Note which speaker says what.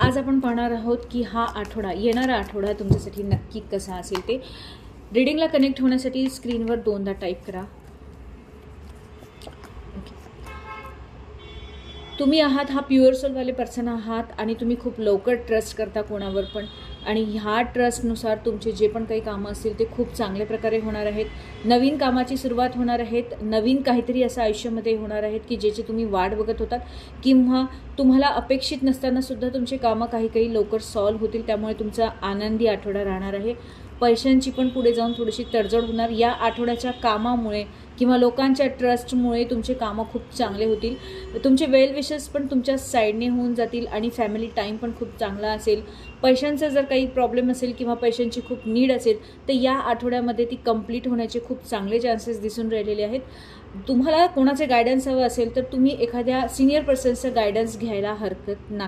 Speaker 1: आज आपण पाहणार आहोत की हा आठवडा, येणारा आठवडा तुमच्यासाठी नक्की कसा असेल ते. रीडिंगला कनेक्ट होण्यासाठी स्क्रीनवर 2दा टाईप करा. तुम्ही आहात हा प्युअर सोलवाले पर्सन आहात आणि तुम्ही खूप लवकर ट्रस्ट करता कोणावर पण, आणि ह्या ट्रस्टनुसार तुमचे जे पण काही कामं असतील ते खूप चांगल्या प्रकारे होणार आहेत. नवीन कामाची सुरुवात होणार आहेत. नवीन काहीतरी असं आयुष्यामध्ये होणार आहेत की ज्याची तुम्ही वाट बघत होतात किंवा तुम्हाला अपेक्षित नसतानासुद्धा तुमचे कामं काही लवकर सॉल्व्ह होतील. त्यामुळे तुमचा आनंदी आठवडा राहणार आहे. पैशांची पण पुढे जाऊन थोडीशी तडजोड होणार. या आठवड्याच्या कामामुळे किंवा लोकांच्या ट्रस्टमुळे तुमचे कामं खूप चांगले होतील. तुमचे वेल विशेस पण तुमच्या साईडने होऊन जातील आणि फॅमिली टाईम पण खूप चांगला असेल. पैशांचा जर काही प्रॉब्लेम असेल किंवा पैशांची खूप नीड असेल तर या आठवड्यामध्ये ती कंप्लीट होण्याचे खूप चांगले चान्सेस दिसून राहिलेले आहेत. तुम्हाला कोणाचे गायडन्स हवं असेल तर तुम्ही एखाद्या सिनियर पर्सनचं गायडन्स घ्यायला हरकत नाही.